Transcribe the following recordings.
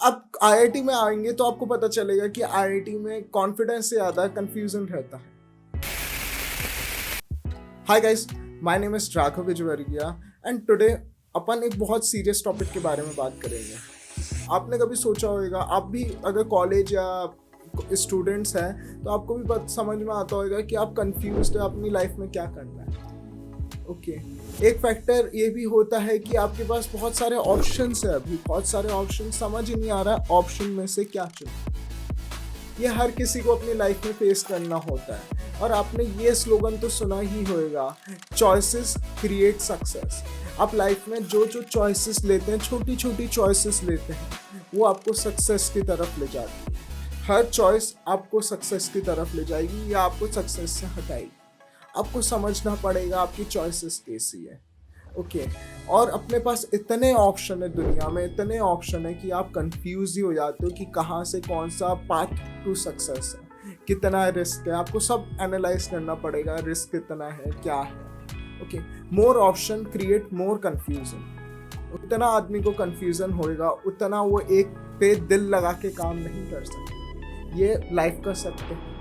आप आईआईटी में आएंगे तो आपको पता चलेगा कि आईआईटी में कॉन्फिडेंस से ज़्यादा कंफ्यूजन रहता है। Hi guys, my name is Raghav Vijayvargiya and today अपन एक बहुत सीरियस टॉपिक के बारे में बात करेंगे। आपने कभी सोचा होगा, आप भी अगर कॉलेज या स्टूडेंट्स हैं तो आपको भी बात समझ में आता होगा कि आप कंफ्यूज्ड है अपनी लाइफ में क्या करना है। ओके एक फैक्टर ये भी होता है कि आपके पास बहुत सारे ऑप्शंस है, अभी बहुत सारे ऑप्शन, समझ ही नहीं आ रहा ऑप्शन में से क्या चुने। ये हर किसी को अपनी लाइफ में फेस करना होता है और आपने ये स्लोगन तो सुना ही होगा, चॉइसेस क्रिएट सक्सेस। आप लाइफ में जो जो चॉइसेस लेते हैं, छोटी छोटी चॉइसेस लेते हैं, वो आपको सक्सेस की तरफ ले जाती है। हर चॉइस आपको सक्सेस की तरफ ले जाएगी या आपको सक्सेस से हटाएगी। आपको समझना पड़ेगा आपकी चॉइसेस कैसी है। ओके और अपने पास इतने ऑप्शन है, दुनिया में इतने ऑप्शन है कि आप कंफ्यूज ही हो जाते हो कि कहाँ से कौन सा पाथ टू सक्सेस है, कितना रिस्क है। आपको सब एनालाइज करना पड़ेगा, रिस्क कितना है, क्या है। Okay more option create more confusion. उतना आदमी को कंफ्यूजन होएगा उतना वो एक पे दिल लगा के काम नहीं कर सकता। ये लाइफ का सत्य है।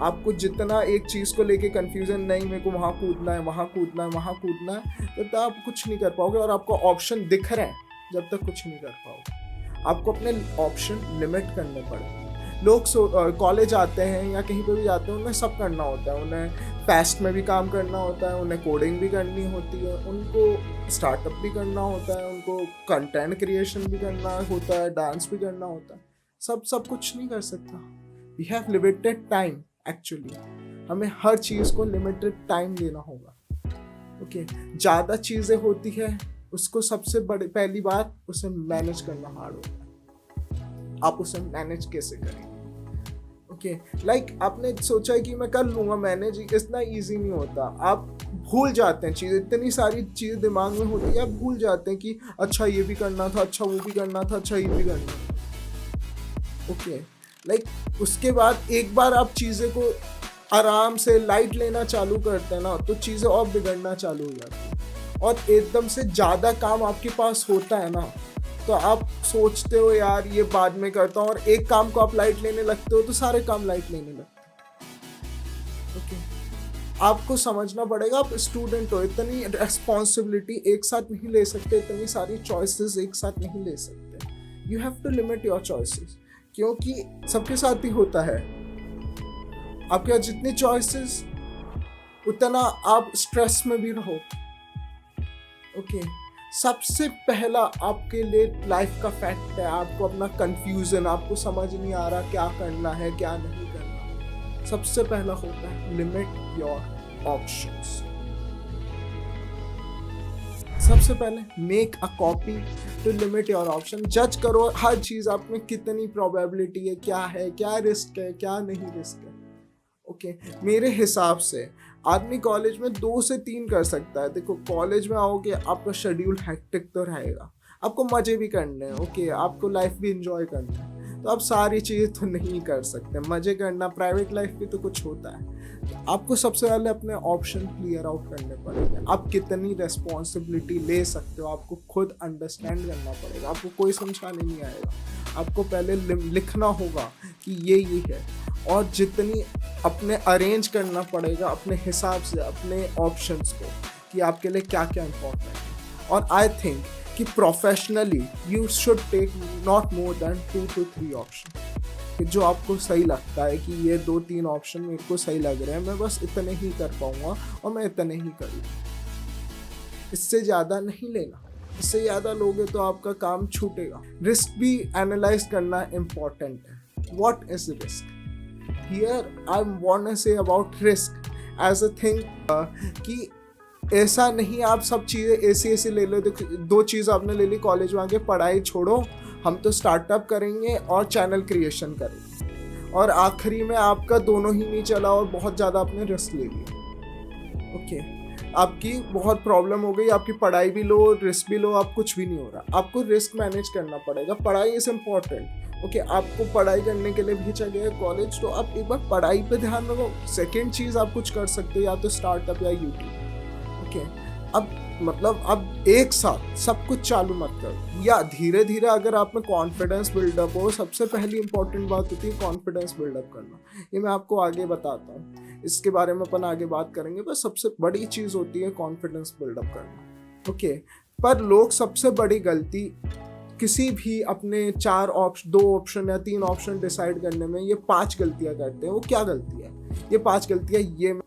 आपको जितना एक चीज़ को लेके कंफ्यूजन, नहीं मेरे को वहाँ कूदना है, वहाँ कूदना है, वहाँ कूदना है, तब तक आप कुछ नहीं कर पाओगे। और आपको ऑप्शन दिख रहे हैं जब तक कुछ नहीं कर पाओगे। आपको अपने ऑप्शन लिमिट करने पड़ेंगे। लोग कॉलेज आते हैं या कहीं पे भी जाते हैं, उन्हें सब करना होता है। उन्हें फेस्ट में भी काम करना होता है, उन्हें कोडिंग भी करनी होती है, उनको स्टार्टअप भी करना होता है, उनको कंटेंट क्रिएशन भी करना होता है, डांस भी करना होता है। सब कुछ नहीं कर सकता। We have limited time. Actually हमें हर चीज़ को लिमिटेड टाइम देना होगा। ओके ज़्यादा चीज़ें होती है, उसको सबसे बड़ी पहली बात उसे मैनेज करना हार्ड होता है। आप उसे मैनेज कैसे करेंगे? ओके लाइक आपने सोचा है कि मैं कर लूँगा मैनेज, इतना ईजी नहीं होता। आप भूल जाते हैं चीज़ें, इतनी सारी चीज़ें दिमाग में होती है, आप भूल जाते हैं कि अच्छा ये भी करना था, अच्छा वो भी करना था, अच्छा ये भी करना था। ओके उसके बाद एक बार आप चीज़ें को आराम से लाइट लेना चालू करते हैं ना, तो चीज़ें और बिगड़ना चालू हो जाती हैं। और एकदम से ज़्यादा काम आपके पास होता है ना, तो आप सोचते हो यार ये बाद में करता हूँ, और एक काम को आप लाइट लेने लगते हो तो सारे काम लाइट लेने लगते हैं। ओके आपको समझना पड़ेगा, आप स्टूडेंट हो, इतनी रेस्पॉन्सिबिलिटी एक साथ नहीं ले सकते, इतनी सारी चॉइसेस एक साथ नहीं ले सकते। You have to limit your choices, क्योंकि सबके साथ ही होता है। आपके पास जितनी चॉइसेस उतना आप स्ट्रेस में भी रहो। ओके सबसे पहला आपके लिए लाइफ का फैक्ट है आपको अपना कंफ्यूजन। आपको समझ नहीं आ रहा क्या करना है क्या नहीं करना। सबसे पहला होता है लिमिट योर ऑप्शंस। सबसे पहले make a copy to limit your option. जज करो हर चीज़ आप में कितनी प्रोबेबिलिटी है, क्या रिस्क है, क्या नहीं रिस्क है। ओके मेरे हिसाब से आदमी कॉलेज में 2 से 3 कर सकता है। देखो कॉलेज में आओगे आपका शेड्यूल हेक्टिक तो रहेगा, आपको मज़े भी करने हैं। ओके आपको लाइफ भी इंजॉय करना है, तो आप सारी चीज़ें तो नहीं कर सकते। मज़े करना, प्राइवेट लाइफ भी तो कुछ होता है। तो आपको सबसे पहले अपने ऑप्शन क्लियर आउट करने पड़ेंगे। आप कितनी रेस्पॉन्सिबिलिटी ले सकते हो आपको खुद अंडरस्टैंड करना पड़ेगा। आपको कोई समझाने नहीं आएगा, आपको पहले लिखना होगा कि ये है, और जितनी अपने अरेंज करना पड़ेगा अपने हिसाब से अपने ऑप्शंस को कि आपके लिए क्या क्या इम्पोर्टेंट है। और आई थिंक कि professionally you should take not more than 2 to 3 option, कि जो आपको सही लगता है कि ये 2-3 ऑप्शन मेरे को सही लग रहे हैं, मैं बस इतने ही कर पाऊंगा और मैं इतने ही करूँगा। इससे ज़्यादा नहीं लेना। इससे ज़्यादा लोगे तो आपका काम छूटेगा। रिस्क भी एनालाइज करना इम्पॉर्टेंट है। What is risk? Here I want to say about risk as a thing कि ऐसा नहीं आप सब चीज़ें ऐसी ले लो। 2 चीज़ आपने ले ली कॉलेज में आके, पढ़ाई छोड़ो, हम तो स्टार्टअप करेंगे और चैनल क्रिएशन करेंगे, और आखिरी में आपका दोनों ही नहीं चला और बहुत ज़्यादा आपने रिस्क ले लिया। ओके आपकी बहुत प्रॉब्लम हो गई, आपकी पढ़ाई भी लो, रिस्क भी लो, आप कुछ भी नहीं हो रहा। आपको रिस्क मैनेज करना पड़ेगा। पढ़ाई इज़ इम्पॉर्टेंट। ओके आपको पढ़ाई करने के लिए भेजा गया है कॉलेज, तो आप एक बार पढ़ाई पे ध्यान रखो। सेकेंड चीज़ आप कुछ कर सकते हो, या तो स्टार्टअप या यूट्यूब। ओके अब मतलब अब एक साथ सब कुछ चालू मत करो, या धीरे धीरे अगर आप में कॉन्फिडेंस बिल्डअप हो, सबसे पहली इंपॉर्टेंट बात होती है कॉन्फिडेंस बिल्डअप करना। ये मैं आपको आगे बताता हूँ, इसके बारे में अपन आगे बात करेंगे, पर सबसे बड़ी चीज़ होती है कॉन्फिडेंस बिल्डअप करना। ओके, पर लोग सबसे बड़ी गलती किसी भी अपने 2 ऑप्शन या 3 ऑप्शन डिसाइड करने में ये 5 गलतियां करते हैं। वो क्या गलती है? ये 5 गलतियां ये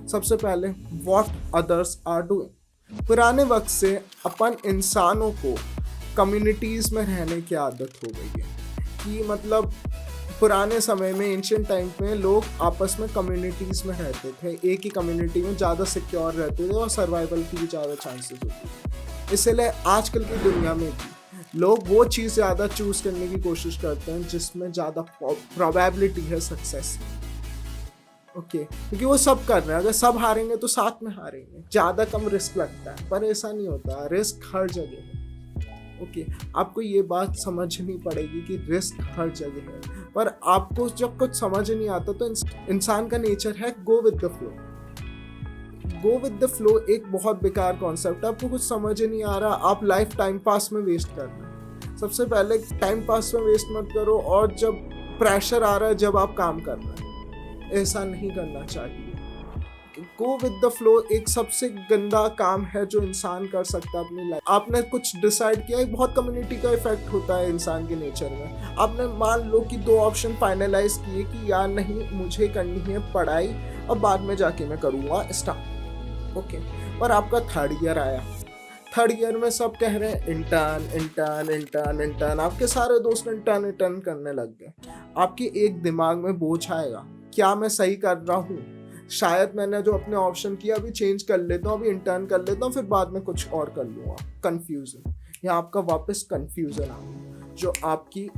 सबसे पहले व्हाट अदर्स आर डूइंग। पुराने वक्त से अपन इंसानों को कम्युनिटीज़ में रहने की आदत हो गई है कि मतलब पुराने समय में एंशिएंट टाइम में लोग आपस में कम्युनिटीज़ में रहते थे, एक ही कम्युनिटी में ज़्यादा सिक्योर रहते थे और सर्वाइवल की भी ज़्यादा चांसेस होती थी। इसलिए आजकल की दुनिया में भी लोग वो चीज़ ज़्यादा चूज़ करने की कोशिश करते हैं जिसमें ज़्यादा प्रोबेबिलिटी है सक्सेस। ओके, क्योंकि वो सब कर रहे हैं, अगर सब हारेंगे तो साथ में हारेंगे, ज़्यादा कम रिस्क लगता है, पर ऐसा नहीं होता, रिस्क हर जगह है। ओके, आपको ये बात समझनी पड़ेगी कि रिस्क हर जगह है, पर आपको जब कुछ समझ नहीं आता तो इंसान का नेचर है go with the flow. Go with the flow एक बहुत बेकार कॉन्सेप्ट है। आपको कुछ समझ नहीं आ रहा, आप लाइफ टाइम पास में वेस्ट कर रहे हैं। सबसे पहले टाइम पास में वेस्ट मत करो, और जब प्रेशर आ रहा है जब आप काम कर रहे हैं, ऐसा नहीं करना चाहिए। गो विद द फ्लो एक सबसे गंदा काम है जो इंसान कर सकता है अपनी लाइफ। आपने कुछ डिसाइड किया, एक बहुत कम्युनिटी का इफेक्ट होता है इंसान के नेचर में। आपने मान लो कि 2 ऑप्शन फाइनलाइज किए कि यार नहीं, मुझे करनी है पढ़ाई और बाद में जाके मैं करूँगा स्टार्ट। ओके, पर आपका 3rd ईयर आया, 3rd ईयर में सब कह रहे हैं इंटर्न इंटर्न इंटर्न इंटर्न, आपके सारे दोस्त इंटर्न इंटर्न करने लग गए। आपके एक दिमाग में बोझ आएगा, क्या मैं सही कर रहा हूँ? शायद मैंने जो अपने ऑप्शन किया अभी चेंज कर लेता हूँ, अभी इंटर्न कर लेता हूँ, फिर बाद में कुछ और कर लूँगा। कन्फ्यूजन, यहाँ आपका वापस कन्फ्यूजन आएगा जो आपकी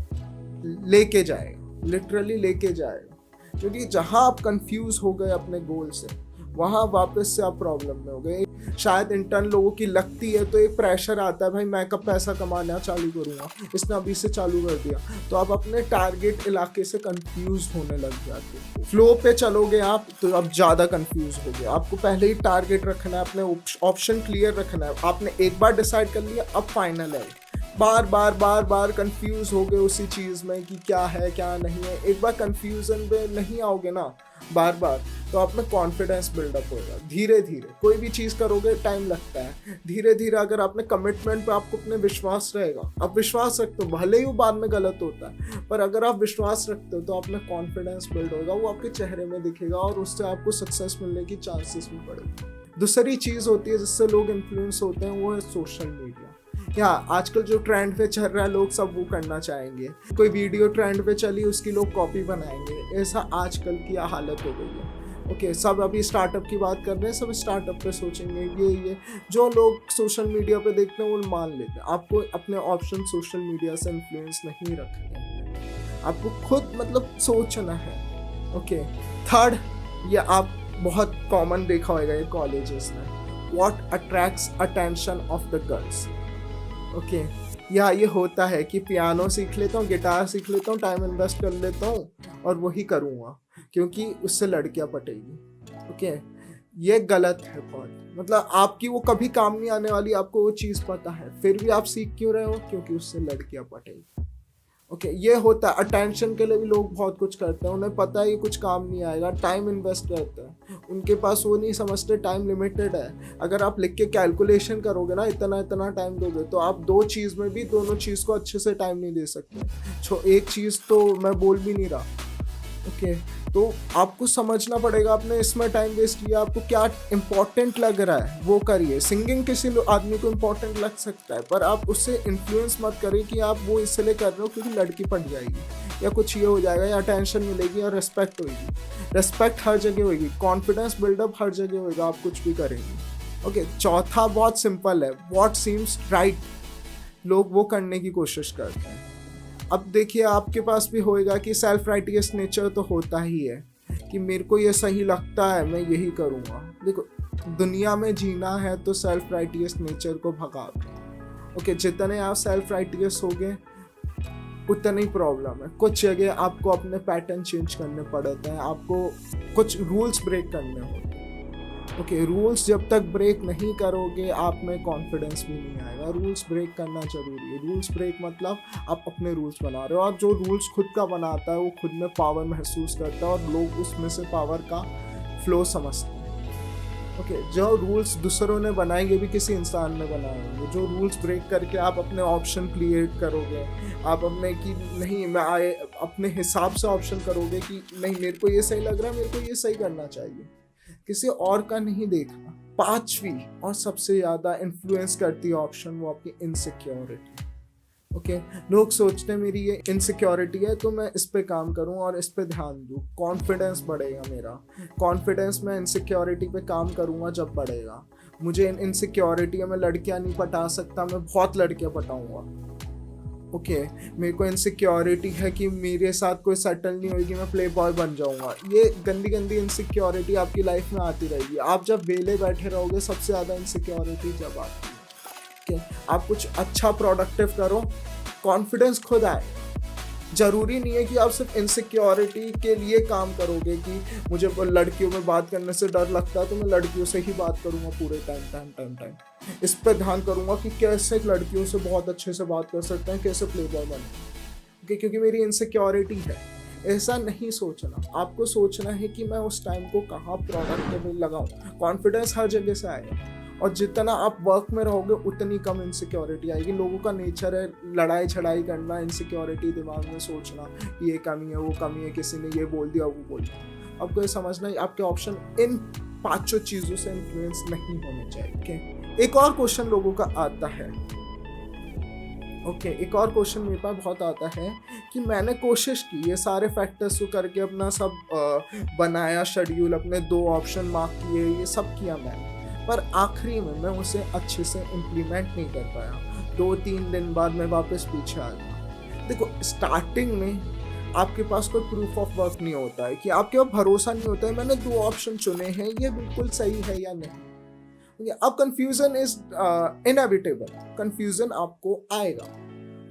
लेके जाएगा, लिटरली लेके जाएगा। क्योंकि जहाँ आप कंफ्यूज हो गए अपने गोल से, वहाँ वापस से आप प्रॉब्लम में हो गए। शायद इंटर्न लोगों की लगती है तो एक प्रेशर आता है, भाई मैं कब पैसा कमाना चालू करूँगा, इसने अभी से चालू कर दिया, तो आप अपने टारगेट इलाके से कंफ्यूज होने लग जाते हो। फ्लो पे चलोगे आप तो अब ज़्यादा कंफ्यूज हो गए। आपको पहले ही टारगेट रखना है, अपने ऑप्शन क्लियर रखना है। आपने एक बार डिसाइड कर लिया, अब फाइनल है। बार बार कंफ्यूज हो गए उसी चीज़ में कि क्या है क्या नहीं है। एक बार कंफ्यूजन पे नहीं आओगे ना बार, तो आप में कॉन्फिडेंस बिल्डअप होगा। धीरे धीरे कोई भी चीज़ करोगे, टाइम लगता है। धीरे धीरे अगर आपने कमिटमेंट पे आपको अपने विश्वास रहेगा, आप विश्वास रखते हो, भले ही वो बाद में गलत होता है, पर अगर आप विश्वास रखते हो तो आप में कॉन्फिडेंस बिल्ड होगा, वो आपके चेहरे में दिखेगा और उससे आपको सक्सेस मिलने की चांसेस भी बढ़ेगी। दूसरी चीज़ होती है जिससे लोग इन्फ्लुएंस होते हैं, वो है सोशल मीडिया। या आजकल जो ट्रेंड पे चल रहा है, लोग सब वो करना चाहेंगे। कोई वीडियो ट्रेंड पे चली, उसकी लोग कॉपी बनाएंगे। ऐसा आजकल की हालत हो गई है। ओके, सब अभी स्टार्टअप की बात कर रहे हैं, सब स्टार्टअप पे सोचेंगे। ये जो लोग सोशल मीडिया पे देखते हैं वो मान लेते हैं। आपको अपने ऑप्शन सोशल मीडिया से इन्फ्लुएंस नहीं रखने हैं, आपको खुद मतलब सोचना है। ओके, 3rd, ये आप बहुत कॉमन देखा होगा ये कॉलेजेस में, what attracts attention of the girls. Okay, या ये होता है कि पियानो सीख लेता हूँ, गिटार सीख लेता हूँ, टाइम इन्वेस्ट कर लेता हूँ और वही करूँगा क्योंकि उससे लड़कियाँ पटेगी। ओके, ये गलत है बहुत। मतलब आपकी वो कभी काम नहीं आने वाली, आपको वो चीज़ पता है, फिर भी आप सीख क्यों रहे हो? क्योंकि उससे लड़कियाँ पटेगी। ओके, ये होता है। अटेंशन के लिए भी लोग बहुत कुछ करते हैं, उन्हें पता है ये कुछ काम नहीं आएगा, टाइम इन्वेस्ट करते हैं। उनके पास वो नहीं समझते टाइम लिमिटेड है। अगर आप लिख के कैलकुलेशन करोगे ना, इतना टाइम दोगे, तो आप दोनों चीज़ को अच्छे से टाइम नहीं दे सकते। एक चीज़ तो मैं बोल भी नहीं रहा। ओके, तो आपको समझना पड़ेगा आपने इसमें टाइम वेस्ट किया, आपको क्या इंपॉर्टेंट लग रहा है वो करिए। सिंगिंग किसी आदमी को इंपॉर्टेंट लग सकता है, पर आप उससे इन्फ्लुएंस मत करिए कि आप वो इसलिए कर रहे हो क्योंकि लड़की पट जाएगी या कुछ ये हो जाएगा या अटेंशन मिलेगी या रिस्पेक्ट होगी। रिस्पेक्ट हर जगह होगी, कॉन्फिडेंस बिल्डअप हर जगह होगा, आप कुछ भी करेंगे। ओके, चौथा बहुत सिंपल है, व्हाट सीम्स राइट। लोग वो करने की कोशिश करते हैं। अब देखिए, आपके पास भी होएगा कि सेल्फ राइटियस नेचर तो होता ही है कि मेरे को ये सही लगता है, मैं यही करूँगा। देखो, दुनिया में जीना है तो सेल्फ राइटियस नेचर को भगा दो। ओके, जितने आप सेल्फ राइटियस होगे उतना ही प्रॉब्लम है। कुछ जगह आपको अपने पैटर्न चेंज करने पड़ते हैं, आपको कुछ रूल्स ब्रेक करने होते हैं। ओके, रूल्स जब तक ब्रेक नहीं करोगे आप में कॉन्फिडेंस भी नहीं आएगा। रूल्स ब्रेक करना जरूरी है। रूल्स ब्रेक मतलब आप अपने रूल्स बना रहे हो, और जो रूल्स खुद का बनाता है वो खुद में पावर महसूस करता है, और लोग उसमें से पावर का फ्लो समझते हैं। ओके, जो रूल्स दूसरों ने बनाए ये भी किसी इंसान ने बनाए होंगे। जो रूल्स ब्रेक करके आप अपने ऑप्शन क्रिएट करोगे, आप अपने कि नहीं मैं आए अपने हिसाब से ऑप्शन करोगे कि नहीं मेरे को ये सही लग रहा है, मेरे को ये सही करना चाहिए, किसी और का नहीं देखना। पांचवी और सबसे ज्यादा इन्फ्लुएंस करती है ऑप्शन, वो आपकी इनसिक्योरिटी। ओके, लोग सोचते हैं मेरी ये इनसिक्योरिटी है तो मैं इस पे काम करूं और इस पे ध्यान दूं, कॉन्फिडेंस बढ़ेगा मेरा। कॉन्फिडेंस मैं इनसिक्योरिटी पे काम करूंगा जब बढ़ेगा। मुझे इनसिक्योरिटी है, मैं लड़कियां नहीं पटा सकता, मैं बहुत लड़कियां पटाऊंगा। ओके, मेरे को इनसिक्योरिटी है कि मेरे साथ कोई सेटल नहीं होगी, मैं प्ले बॉय बन जाऊंगा। ये गंदी गंदी इनसिक्योरिटी आपकी लाइफ में आती रहेगी। आप जब वेले बैठे रहोगे सबसे ज़्यादा इनसिक्योरिटी जब आती है। ओके, आप कुछ अच्छा प्रोडक्टिव करो, कॉन्फिडेंस खुद आए। जरूरी नहीं है कि आप सिर्फ इनसिक्योरिटी के लिए काम करोगे कि मुझे लड़कियों में बात करने से डर लगता है तो मैं लड़कियों से ही बात करूंगा पूरे टाइम। इस पर ध्यान करूंगा कि कैसे लड़कियों से बहुत अच्छे से बात कर सकते हैं, कैसे प्ले बॉय बने, क्योंकि मेरी इनसिक्योरिटी है। ऐसा नहीं सोचना, आपको सोचना है कि मैं उस टाइम को कहाँ प्रोडक्टिव लगाऊं। कॉन्फिडेंस हर जगह से आएगा, और जितना आप वर्क में रहोगे उतनी कम इनसिक्योरिटी आएगी। लोगों का नेचर है लड़ाई झड़ाई करना, इनसिक्योरिटी दिमाग में सोचना ये कमी है वो कमी है, किसी ने ये बोल दिया वो बोल दिया। आपको ये समझना है आपके ऑप्शन इन पांचों चीज़ों से इन्फ्लुएंस नहीं होने चाहिए। ओके, एक और क्वेश्चन लोगों का आता है। ओके, एक और क्वेश्चन मेरे पास बहुत आता है कि मैंने कोशिश की ये सारे फैक्टर्स को करके अपना सब बनाया शेड्यूल, अपने 2 ऑप्शन मार्क किए, ये सब किया मैंने, पर आखिरी में मैं उसे अच्छे से इम्प्लीमेंट नहीं कर पाया। 2-3 दिन बाद मैं वापस पीछे आ गया। देखो, स्टार्टिंग में आपके पास कोई प्रूफ ऑफ वर्क नहीं होता है, कि आपके पास भरोसा नहीं होता है मैंने 2 ऑप्शन चुने हैं ये बिल्कुल सही है या नहीं। अब कंफ्यूजन इज इनएविटेबल, कंफ्यूजन आपको आएगा।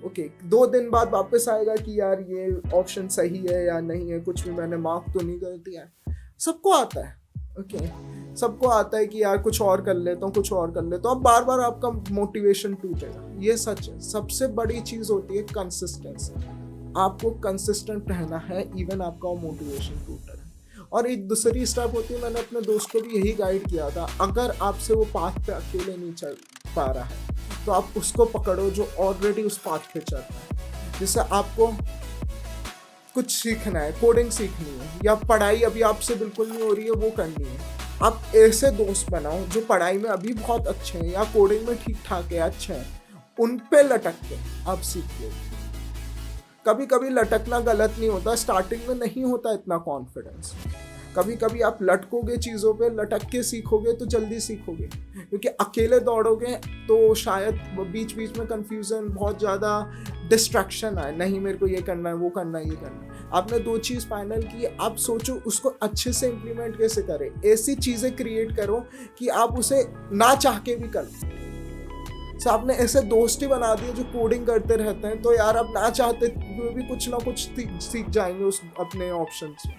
ओके, 2 दिन बाद वापस आएगा कि यार ये ऑप्शन सही है या नहीं है, कुछ भी मैंने मार्क तो नहीं कर दिया है। सबको आता है। ओके, सबको आता है कि यार कुछ और कर लेता हूँ, कुछ और कर लेता हूँ। अब बार बार आपका मोटिवेशन टूटेगा, ये सच है। सबसे बड़ी चीज़ होती है कंसिस्टेंसी। आपको कंसिस्टेंट रहना है इवन आपका मोटिवेशन टूट रहा है। और एक दूसरी स्टेप होती है, मैंने अपने दोस्त को भी यही गाइड किया था, अगर आपसे वो पाथ पे अकेले नहीं चल पा रहा है तो आप उसको पकड़ो जो ऑलरेडी उस पाथ पे चल रहा है। जैसे आपको कुछ सीखना है, कोडिंग सीखनी है, या पढ़ाई अभी आपसे बिल्कुल नहीं हो रही है वो करनी है, आप ऐसे दोस्त बनाओ जो पढ़ाई में अभी बहुत अच्छे हैं या कोडिंग में ठीक ठाक है, अच्छे हैं, उन पे लटक के आप सीख लो। कभी कभी लटकना गलत नहीं होता, स्टार्टिंग में नहीं होता इतना कॉन्फिडेंस। कभी कभी आप लटकोगे चीज़ों पे, लटक के सीखोगे तो जल्दी सीखोगे, क्योंकि अकेले दौड़ोगे तो शायद बीच बीच में कंफ्यूजन, बहुत ज़्यादा डिस्ट्रैक्शन आए, नहीं मेरे को ये करना है वो करना है ये करना है। आपने 2 चीज़ फाइनल की, आप सोचो उसको अच्छे से इम्प्लीमेंट कैसे करें। ऐसी चीज़ें क्रिएट करो कि आप उसे ना चाह के भी कर। तो आपने ऐसे दोस्त ही बना दिए जो कोडिंग करते रहते हैं, तो यार आप ना चाहते हुए भी कुछ ना कुछ सीख जाएंगे उस अपने ऑप्शन से।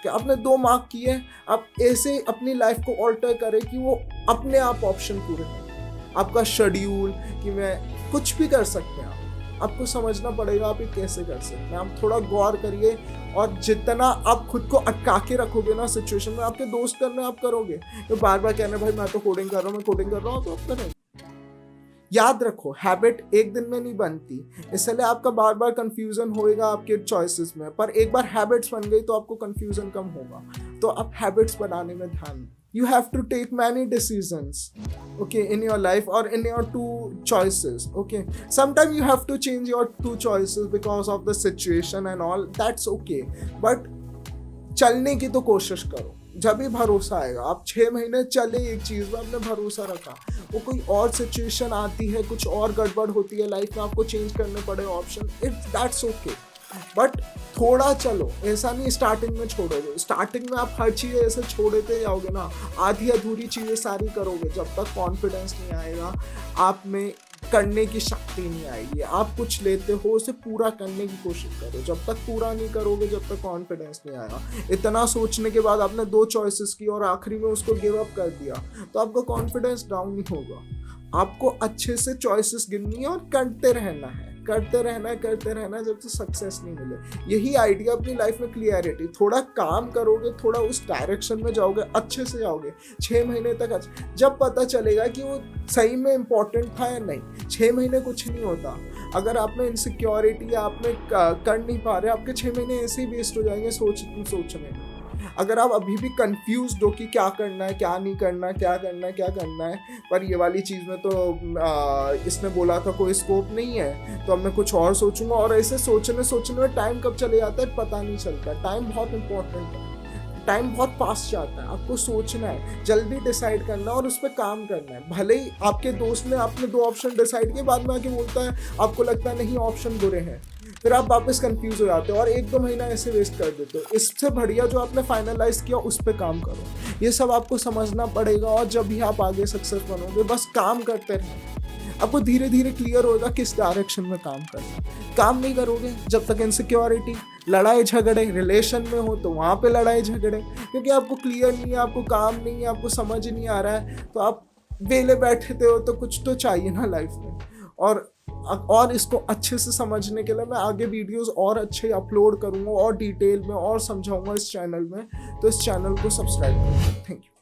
कि आपने 2 मार्क किए, आप ऐसे अपनी लाइफ को ऑल्टर करें कि वो अपने आप ऑप्शन पूरे करें। आपका शेड्यूल कि मैं कुछ भी कर सकते हैं, आपको समझना पड़ेगा आप ये कैसे कर सकते हैं। आप थोड़ा गौर करिए, और जितना आप खुद को अटका के रखोगे ना सिचुएशन में, आपके दोस्त करने आप करोगे तो बार बार कहना भाई मैं तो कोडिंग कर रहा हूँ, मैं कोडिंग कर रहा हूँ, तो आप करें। याद रखो, हैबिट एक दिन में नहीं बनती, इसलिए आपका बार बार कंफ्यूजन होएगा आपके चॉइसेस में, पर एक बार हैबिट्स बन गई तो आपको कंफ्यूजन कम होगा। तो आप हैबिट्स बनाने में ध्यान। You have to take many decisions, okay, in your life or in your 2 choices. Okay, sometimes you have to change your 2 choices because of the situation and all. That's okay, but चलने की तो कोशिश करो। जब भी भरोसा आएगा, आप 6 महीने चले एक चीज़ में, आपने भरोसा रखा, वो कोई और सिचुएशन आती है, कुछ और गड़बड़ होती है लाइफ में, आपको चेंज करने पड़े ऑप्शन, दैट्स ओके। बट थोड़ा चलो, ऐसा नहीं स्टार्टिंग में छोड़ोगे। स्टार्टिंग में आप हर चीज़ ऐसे छोड़ते जाओगे ना, आधी अधूरी चीज़ें सारी करोगे, जब तक कॉन्फिडेंस नहीं आएगा, आप में करने की शक्ति नहीं आएगी। आप कुछ लेते हो उसे पूरा करने की कोशिश करो, जब तक पूरा नहीं करोगे, जब तक कॉन्फिडेंस नहीं आएगा। इतना सोचने के बाद आपने 2 चॉइसेस की और आखिरी में उसको गिव अप कर दिया, तो आपका कॉन्फिडेंस डाउन ही होगा। आपको अच्छे से चॉइसेस गिननी है और करते रहना है, करते रहना है, करते रहना है, जब तक सक्सेस नहीं मिले। यही आइडिया अपनी लाइफ में क्लियरिटी, थोड़ा काम करोगे, थोड़ा उस डायरेक्शन में जाओगे, अच्छे से जाओगे, 6 महीने तक जब पता चलेगा कि वो सही में इम्पोर्टेंट था या नहीं। 6 महीने कुछ नहीं होता। अगर आप में इनसिक्योरिटी या आप में कर नहीं पा रहे, आपके 6 महीने ऐसे ही वेस्ट हो जाएंगे सोचने में। अगर आप अभी भी कंफ्यूज हो कि क्या करना है, क्या नहीं करना है, क्या करना है, क्या करना है, पर ये वाली चीज़ में तो इसने बोला था कोई स्कोप नहीं है, तो अब मैं कुछ और सोचूंगा, और ऐसे सोचने में टाइम कब चले जाता है पता नहीं चलता। टाइम बहुत इंपॉर्टेंट है, टाइम बहुत फास्ट जाता है। आपको सोचना है, जल्दी डिसाइड करना और उस पर काम करना है। भले ही आपके दोस्त ने आपने 2 ऑप्शन डिसाइड किए, बाद में आके बोलता है, आपको लगता है नहीं ऑप्शन बुरे हैं, फिर आप वापस कंफ्यूज हो जाते हो और 1-2 महीना ऐसे वेस्ट कर देते हो। इससे बढ़िया जो आपने फाइनलाइज किया उस पर काम करो। ये सब आपको समझना पड़ेगा, और जब भी आप आगे सक्सेस बनोगे, बस काम करते रहें। आपको धीरे धीरे क्लियर होगा किस डायरेक्शन में काम करना। काम नहीं करोगे जब तक इनसिक्योरिटी, लड़ाई झगड़े, रिलेशन में हो तो वहाँ पे लड़ाई झगड़े, क्योंकि आपको क्लियर नहीं है, आपको काम नहीं है, आपको समझ नहीं आ रहा है, तो आप वेले बैठते हो। तो कुछ तो चाहिए ना लाइफ में। और इसको अच्छे से समझने के लिए मैं आगे वीडियोस और अच्छे अपलोड करूँगा और डिटेल में और समझाऊंगा इस चैनल में, तो इस चैनल को सब्सक्राइब करो। Thank you.